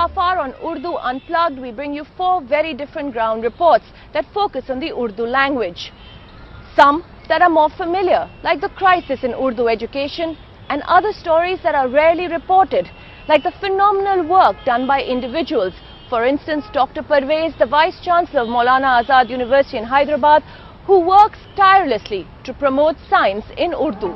half hour on Urdu Unplugged, we bring you 4 very different ground reports that focus on the Urdu language. Some that are more familiar, like the crisis in Urdu education, and other stories that are rarely reported, like the phenomenal work done by individuals. For instance, Dr. Parvez, the Vice-Chancellor of Maulana Azad University in Hyderabad, who works tirelessly to promote science in Urdu.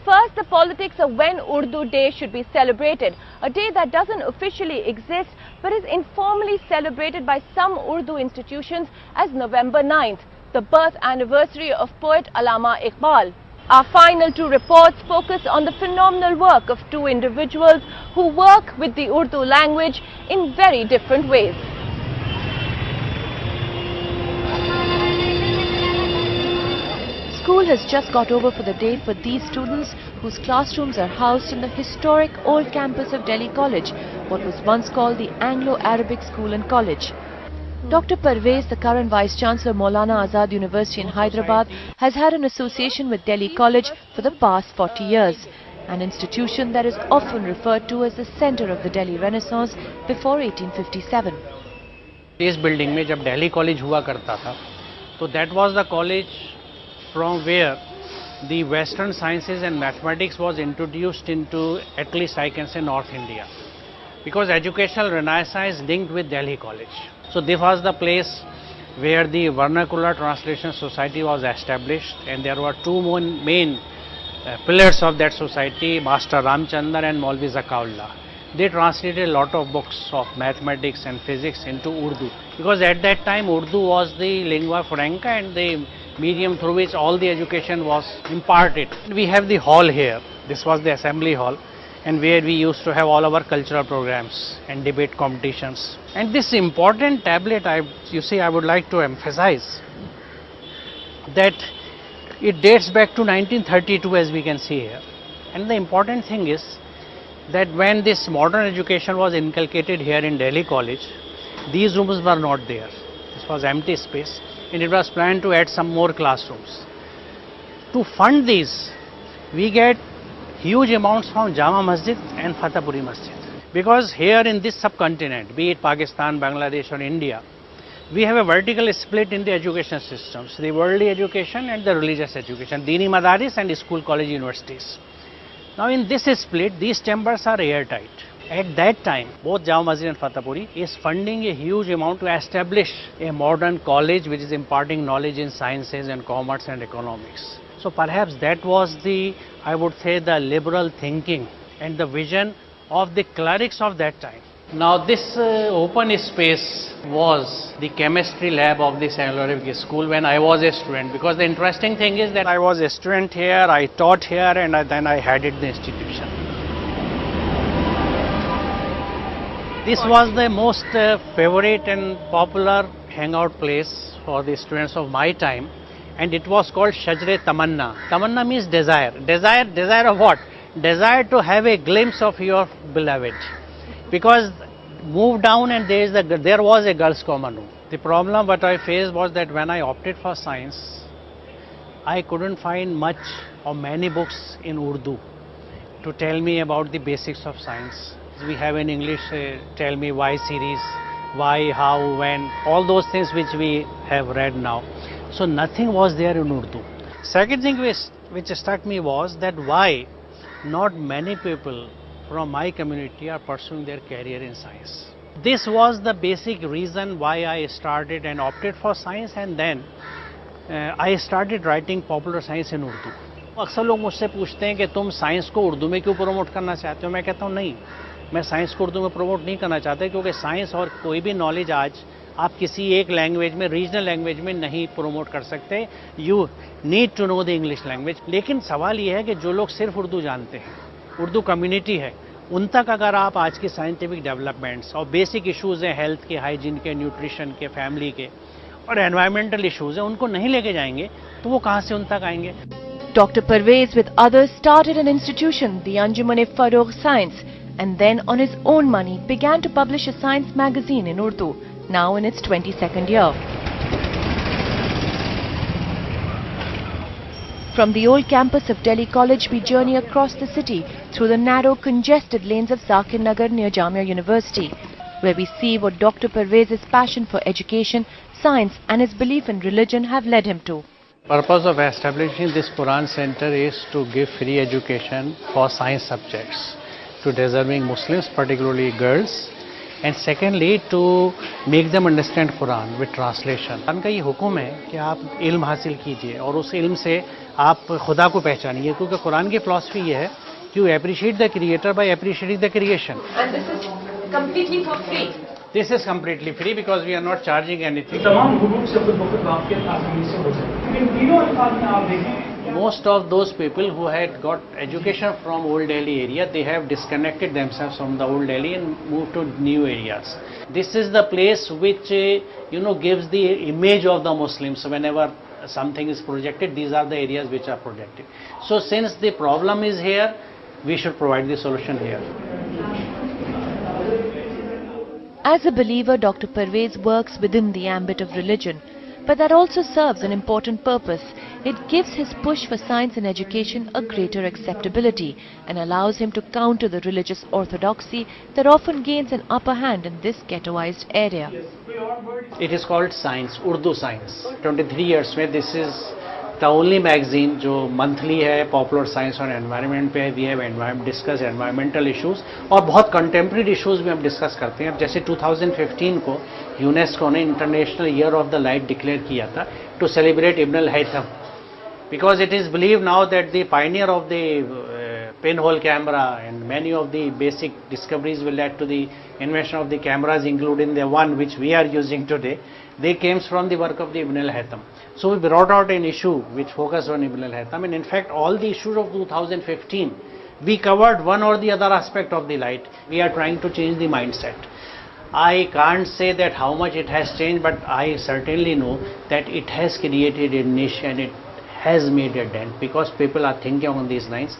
First, the politics of when Urdu Day should be celebrated, a day that doesn't officially exist but is informally celebrated by some Urdu institutions as November 9th, the birth anniversary of poet Allama Iqbal. Our final 2 reports focus on the phenomenal work of 2 individuals who work with the Urdu language in very different ways. School has just got over for the day for these students whose classrooms are housed in the historic old campus of Delhi College, what was once called the Anglo-Arabic School and College. Dr. Parvez, the current Vice-Chancellor of Maulana Azad University in Hyderabad, has had an association with Delhi College for the past 40 years, an institution that is often referred to as the centre of the Delhi Renaissance before 1857. इस building में जब Delhi College हुआ करता था, तो that was the college from where the Western sciences and mathematics was introduced into, at least I can say, North India, because educational renaissance linked with Delhi College. So this was the place where the Vernacular Translation Society was established, and there were 2 main pillars of that society, Master Ramchandar and Maulvi Zakaullah. They translated a lot of books of mathematics and physics into Urdu, because at that time Urdu was the lingua franca and the medium through which all the education was imparted. We have the hall here. This was the assembly hall, and where we used to have all our cultural programs and debate competitions. And this important tablet, I would like to emphasize that it dates back to 1932, as we can see here. And the important thing is that when this modern education was inculcated here in Delhi College, these rooms were not there. This was empty space, and it was planned to add some more classrooms. To fund these, we get huge amounts from Jama Masjid and Fatehpuri Masjid, because here in this subcontinent, be it Pakistan, Bangladesh or India, we have a vertical split in the education systems, the worldly education and the religious education, Dini Madaris and school, college, universities. Now in this split, these chambers are airtight. At that time, both Jama Masjid and Fatehpuri is funding a huge amount to establish a modern college which is imparting knowledge in sciences and commerce and economics. So perhaps that was the, I would say, the liberal thinking and the vision of the clerics of that time. Now this open space was the chemistry lab of the Anglo-Arabic school when I was a student, because the interesting thing is that I was a student here, I taught here, and then I headed the institution. This was the most favorite and popular hangout place for the students of my time, and it was called Shajre Tamanna. Tamanna means desire. Desire of what? Desire to have a glimpse of your beloved. Because move down and there was a girls' common room. The problem what I faced was that when I opted for science, I couldn't find much or many books in Urdu to tell me about the basics of science. We have in English, tell me why series, why, how, when, all those things which we have read now. So nothing was there in Urdu. Second thing which struck me was that why not many people from my community are pursuing their career in science. This was the basic reason why I started and opted for science, and then I started writing popular science in Urdu. अक्सर लोग मुझसे पूछते हैं कि तुम science को उर्दू में क्यों प्रमोट करना चाहते हो? मैं कहता हूँ नहीं, मैं साइंस को उर्दू में प्रमोट नहीं करना चाहता, क्योंकि साइंस और कोई भी नॉलेज आज आप किसी एक लैंग्वेज में, रीजनल लैंग्वेज में नहीं प्रमोट कर सकते. You need to know the English language. लेकिन सवाल ये है कि जो लोग सिर्फ उर्दू जानते हैं, उर्दू कम्युनिटी है, उन तक अगर आप आज की साइंटिफिक डेवलपमेंट्स और बेसिक इश्यूज़ हैं, हेल्थ के, हाइजीन के, न्यूट्रिशन के, फैमिली के और एनवायरमेंटल इश्यूज़ हैं, उनको नहीं लेके जाएंगे तो वो कहाँ से उन तक आएंगे. Dr. Parvez with others started an institution, the Anjuman-e-Farokh Science, and then on his own money began to publish a science magazine in Urdu, now in its 22nd year. From the old campus of Delhi College, we journey across the city through the narrow, congested lanes of Zakir Nagar near Jamia University, where we see what Dr. Parvez's passion for education, science and his belief in religion have led him to. Purpose of establishing this Quran Center is to give free education for science subjects to deserving Muslims, particularly girls, and secondly to make them understand Quran with translation. Quran का ये हुक्म है कि आप इल्म हासिल कीजिए और उस इल्म से आप खुदा को पहचानिए, क्योंकि कुरान की फिलॉसफी ये है कि you appreciate the creator by appreciating the creation. And this is completely for free. This is completely free because we are not charging anything. तमाम हुकूक से खुद बखुद वाक़ियत आसानी से हो जाए। लेकिन तीनों अल्फाज में आप देखें Most of those people who had got education from Old Delhi area, they have disconnected themselves from the Old Delhi and moved to new areas. This is the place which gives the image of the Muslims. Whenever something is projected, these are the areas which are projected. So since the problem is here, we should provide the solution here. As a believer, Dr. Parvez works within the ambit of religion, but that also serves an important purpose. It gives his push for science and education a greater acceptability and allows him to counter the religious orthodoxy that often gains an upper hand in this ghettoized area. It is called Science, Urdu Science. 23 years में this is the only magazine जो monthly है popular science और environment पे है. We have discuss environmental issues और बहुत contemporary issues भी हम discuss करते हैं. अब जैसे 2015 को UNESCO ने International Year of the Light declare किया था to celebrate Ibn al-Haytham, because it is believed now that the pioneer of the pinhole camera and many of the basic discoveries will lead to the invention of the cameras, including the one which we are using today. They came from the work of the Ibn al-Haytham. So we brought out an issue which focused on Ibn al-Haytham, and in fact all the issues of 2015 we covered one or the other aspect of the light. We are trying to change the mindset. I can't say that how much it has changed, but I certainly know that it has created a niche and it has made a dent because people are thinking on these lines.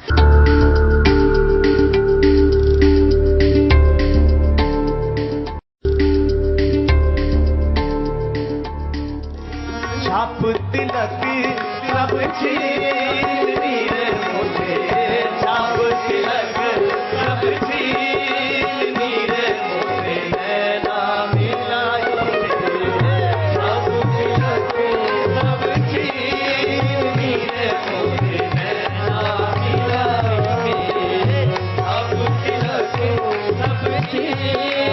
Yeah.